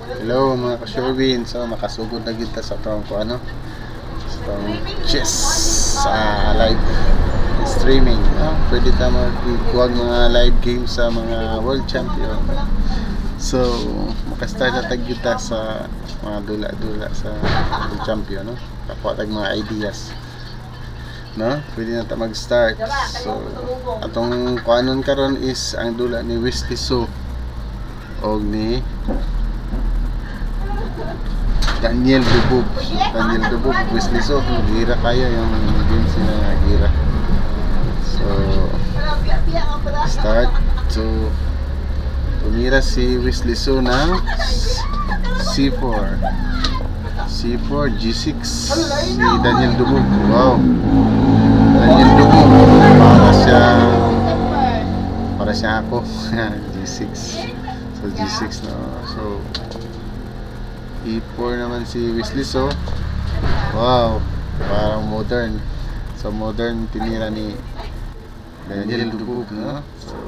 Hello mga ka-Sherwin. So makasugod na kita sa tong ano, sa tong chess sa live streaming. Pwede ta magkuha mga live games sa mga world champion. So makastart na tag kita sa mga dula-dula sa world champion, no? Kakuha tag mga ideas, no? Pwede na ta mag-start. So atong kuanon karon is ang dula ni Wesley So og ni Daniel Dubog. Wesley So, gira kayo yung games na gira. So start. So tumira si Wesley So ng C4 G6 si Daniel Dubog. Wow, Daniel Dubog para siya ako. G6. So G6 no. So E4 naman si Wesley So. Wow, parang modern. So modern tinira ni Daniel Dubog, no? So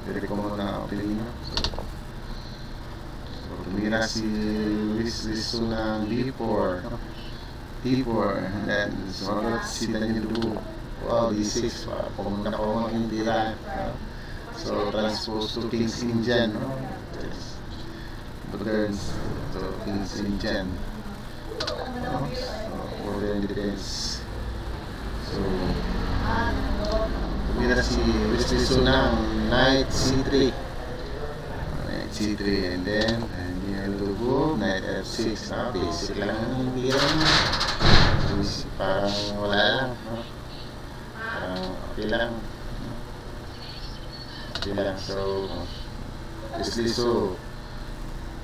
dire ko muna Pilipino. So tumira si Wesley So ng D4, D4, and then sumagot si Daniel Dubog. Wow, D6, pumunta ko mga tira. So transpose to King's Indian, no? Modern to King's Indian, no? So modern defense. So tumira si Wesley So ng Knight C3, and then Daniel Dubog Knight F6. Basic lang ang bilang, parang wala lang, no? Okay lang. So Wesley So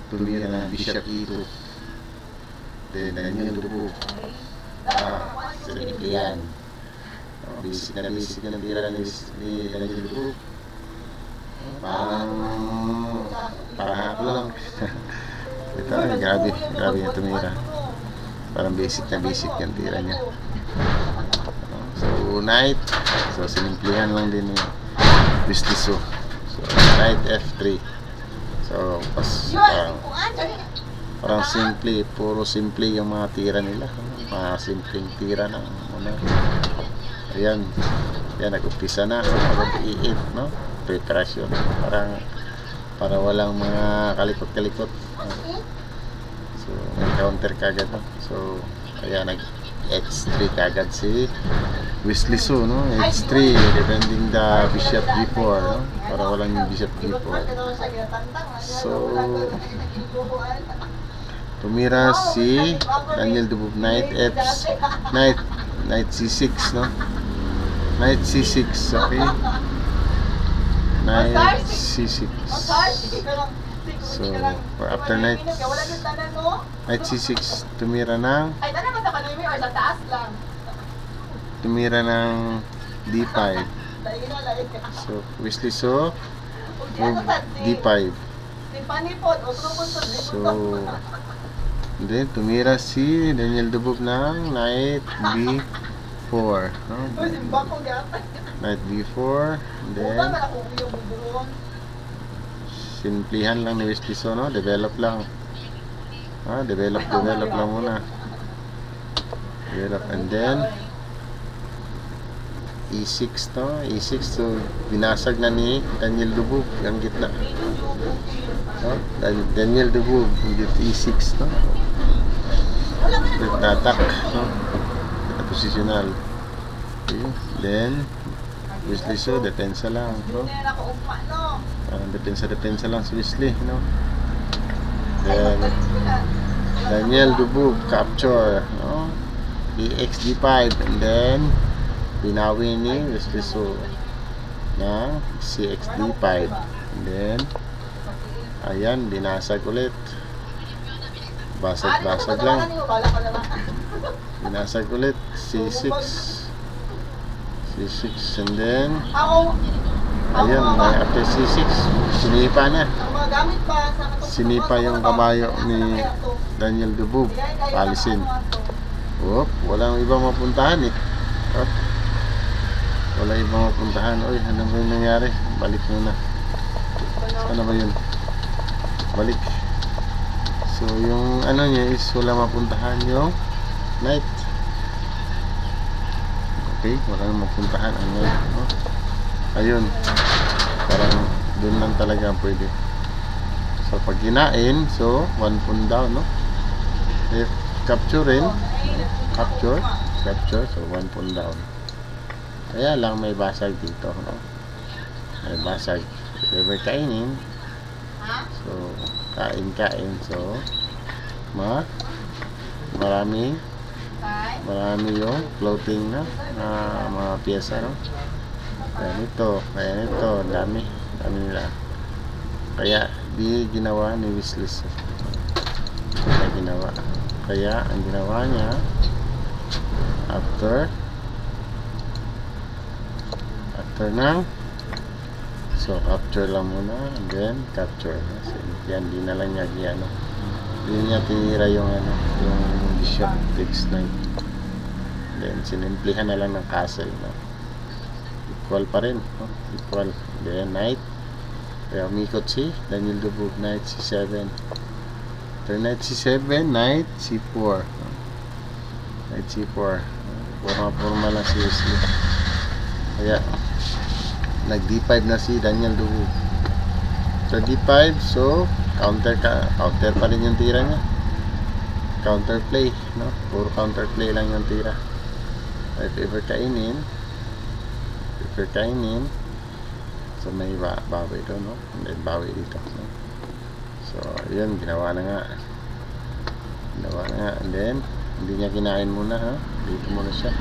tumira na Bishop E2, then Daniel Dubog sinimplihan. Basic na tira ni Daniel Dubog. Parang ako lang. Ito, grabe yung tumira. Parang basic yung tira niya. So Knight, so sinimplihan lang din ni Wesley So. So Knight F3. So parang simple, puro simple yung mga tira nila, mga simpleng tira ng ano. Ayan, nag-umpisa na E8, no? Preparation, para walang mga kalikot-kalikot. So may counter kagad, no? So ayan, H3 kagad si Wesley So, no? H3 defending the Bishop G4, no? Para walang yung Bishop G4. So tumira si Daniel Dubog Knight C6, no? Knight C6, okay? Knight C6. So after Knight C6, tumira ng D5. So Wesley So D5. So then tumira si Daniel Dubog ng Knight B4, no? Knight B4, then simplihan lang ni Wesley So, no? Develop lang. Develop lang muna. And then E6, no? E6, so binasag na ni Daniel Dubog ang gitna, no? Daniel Dubog E6, no? Attack, no? Positional. Okay. Then Wesley So depensa lang, no? Depensa lang si Wesley, no? Then Daniel Dubog capture, no? EX D5, and then binawi ni Wesley So na CX D5, and then ayan, binasag ulit, basag lang, binasag ulit C6, and then ayun, after C6 sinipa yung kabayo ni Daniel Dubog, palisin. Walang ibang mapuntahan, eh. Wala ibang mapuntahan. Uy, ano ba yung nangyari? Balik muna. Ano ba yun? Balik. So yung ano niya is wala mapuntahan yung knight. Okay, wala nang mapuntahan ang knight, no? Ayun, parang dun lang talaga pwede. So pag kinain, so 1 pawn down, no? If capture, so 1 pawn down. Kaya lang may basag dito, no? May basag. If ever kainin, so kain, so marami yung floating na mga pyesa, no? Kaya nito, dami nila. Kaya di ginawa ni wishlist. Kaya ang ginawa niya after ng so capture lang muna and then capture. So, yan, di na lang niya giyano. Di niya tinira yung bishop takes knight. Then sinimplihan na lang ng castle, no? Equal pa rin, no? Equal. Then knight. Kaya umikot si Daniel Dubog, knight c7. After knight c7, knight c4. Knight c4. Forma lang seriously. Kaya nag d5 na si Daniel Dubog. So d5, so counter pa rin yung tira niya. Counter play, no? Puro counter play lang yung tira. If ever kainin, so may bawi doon, no? And then bawi dito, no? So yun, ginawa na nga, and then hindi niya kinain muna, ha? Dito muna siya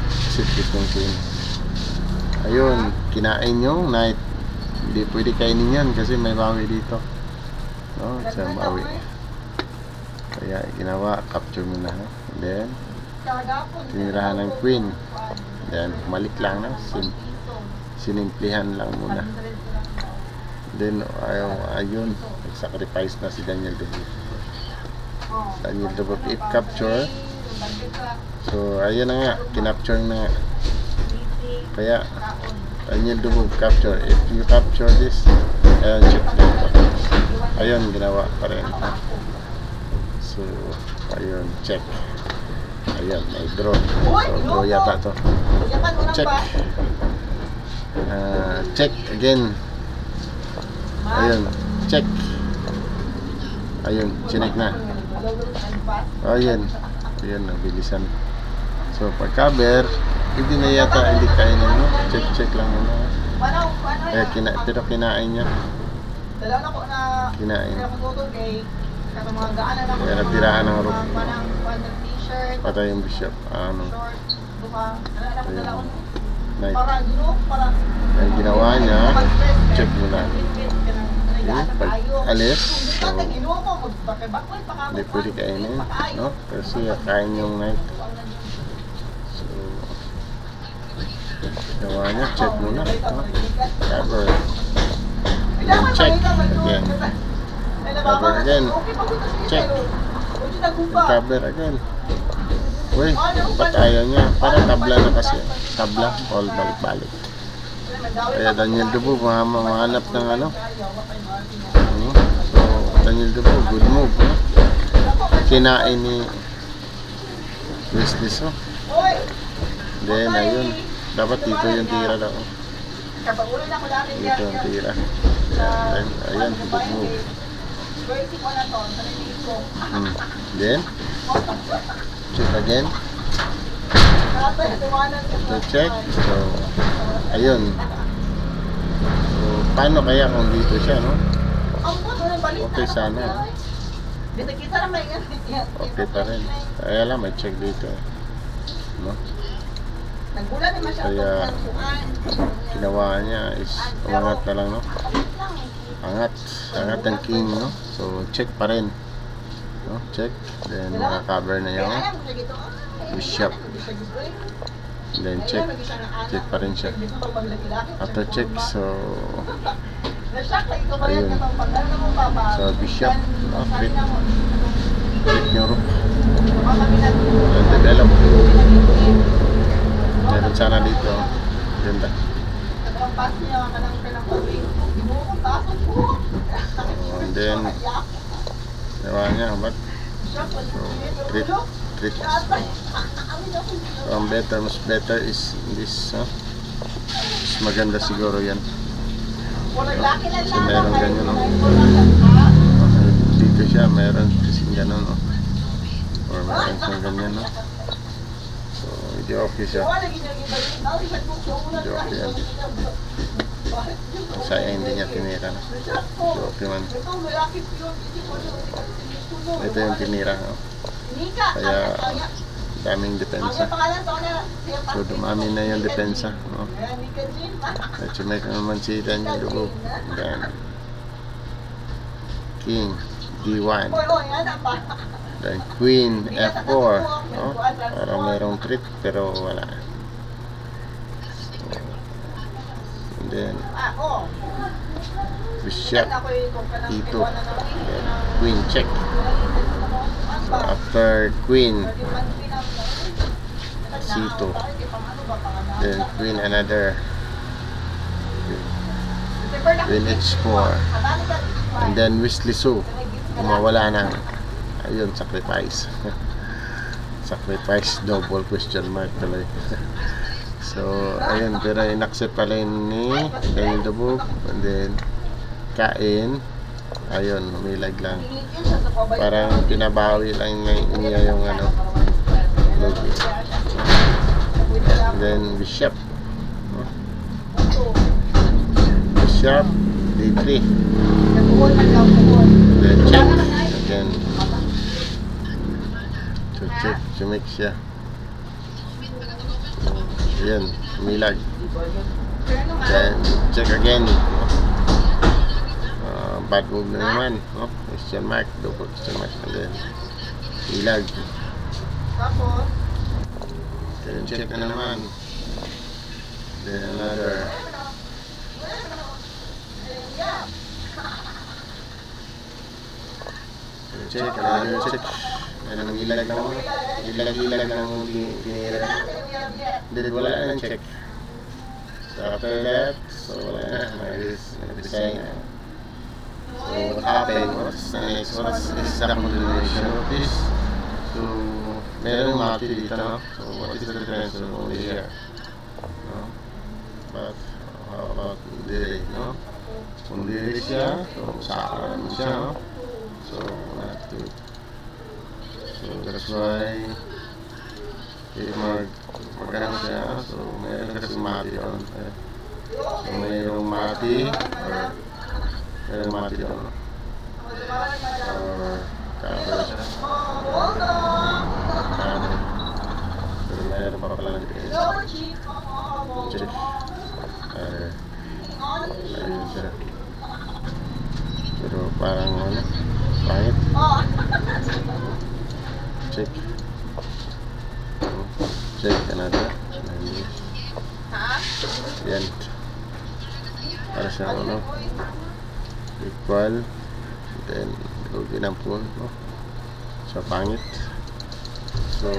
kasi yung queen. Ayun, kinain yung knight. Hindi pwede kainin yan kasi may bawi dito, no? Isang bawi. Kaya ginawa, capture muna, ha? And then tinirahan ng queen. Then malik lang, na sinimplihan lang muna. Then ayun, nag-sacrifice na si Daniel Dubog. If capture, so ayun na nga, kinapture na nga. Kaya Daniel Dubog capture. If you capture this, ayun, check dito. Ayun, ginawa pa rin. So ayun, check. Ayun, may draw. So draw yata to. Check. Check again. Ayun, check. Ayun, chinek na. Ayun, nabilisan. So pag cover, hindi na yata, hindi kainin, no? Check lang muna. Pero kinain niya. Kinain. Kaya natirahan ng rook. Patay yung bishop. Ayun. Knight. Ang ginawa niya, check muna. Okay, pag alis, so hindi pwede kainin, no? Kasi kain yung knight. So ginawa niya, check muna, no? Cover. Then check again. Cover again. Check. Cover again. Uy, ba't ayaw niya? Para tabla na kasi. Tabla, all balik-balik. Kaya Daniel Dubog, mahanap ng ano. So, Daniel Dubog, good move, no? Kinain ni Wishlist, no? Then, ayun. Dapat dito yung tira daw. Dito yung tira. Then, ayun, good move. Then, check again. So check. So ayun. So paano kaya kung dito siya, no? Okay sana. Okay pa rin. Kaya lang may check dito, no? Kaya ginawa niya is umangat na lang, no? Angat ang king, no? So check pa rin, no? Check. Then cover na yung bishop. Then check pa rin siya. After check, so ayun. So bishop, no? Flip yung rook. Then develop. Meron sana dito. Ganda. And then Gawa niya, but so, treat. So, ang mas better is this, mas maganda siguro yan. Kasi meron ganyan, no? Okay, dito siya, meron kasing gano'n, no? Or meron siyang ganyan, no? So, hindi okay siya. Hindi okay yan. Sayang hindi niya tinira, no? Hindi okay man. Ito yung tinira, no? Kaya daming depensa. So dumami na yung depensa, no? Medyo may kamansitan yung loob. Then King D1, then Queen F4, no? Parang merong trick pero wala. So, and then Bishop E2, then Queen check. So after Queen C2, then Queen another, Queen H4, and then Wesley Su, mawala ng ayun, sacrifice. Sacrifice, double question mark tuloy. So ayun, pero inaccept pala ni Daniel Dabog, and then Kain, ayun, humilag lang. Parang pinabawi lang niya yung ano, logi. And then Bishop, Bishop D3, then check again. So check, sumik siya. Ayan, humilag. Then check again. Bad move na naman, no? Question mark, double question mark, and then ilag. Then check na naman. Then another. Then check, another check. Ano nang ilag lang, ilag lang yung tinira. Then wala na ng check. So after that, so wala na, nag-resign na. So what happened was, what's the exact continuation of this? So merong mati dito, no? So what is the difference of only here? No? But how about diri, no? Kung diri siya, so sakra mo siya, no? So not good. So that's why magano siya, so meron kasi mati doon. So mayroong mati or meron mati doon, or cover siya, pero meron pa pala dito. Check. Ayun siya, pero parang ano, pangit. Check. Check another. Yan, para siyang ano, equal, then lugi ng pool, no? So pangit. So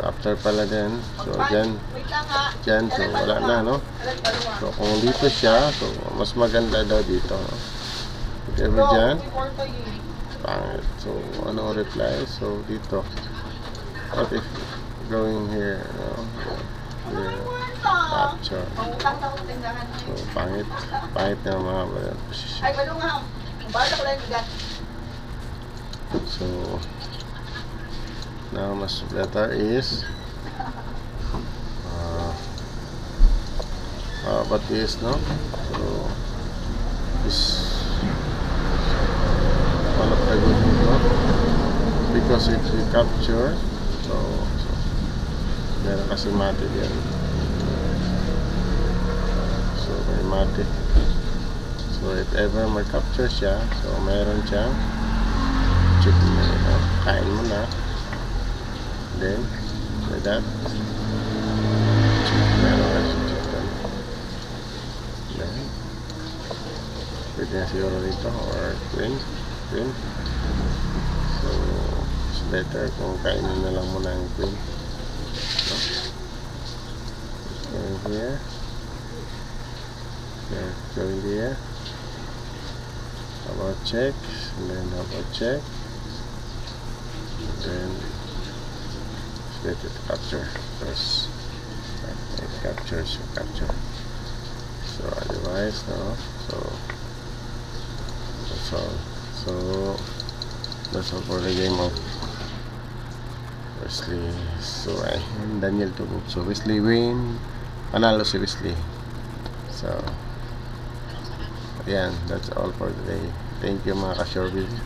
after pala din, so dyan, so wala na, no? So kung dito siya, so mas maganda daw dito, no? Whatever dyan, pangit. So ano reply? So dito, what if going here, no? Here, capture. So pangit na mga position. So now mas better is but this, no? So this one of the good, no? Because if we capture, so meron kasi mati yan. So may mati. So if ever may capture siya, so meron siyang check na, kain mo na. Then with that, check, meron ka siya check doon. Then pwede na siguro dito, or queen. So it's better kung kainin na lang muna ang queen, no? Going here, going there. about check, and then about check, and then let it capture first. It captures, capture. So otherwise, no. So that's all. So that's all for the game of Wesley. So and Daniel tumog. So Wesley win. Panalo si Wesley. So ayan, that's all for today. Thank you mga ka-Shoreville.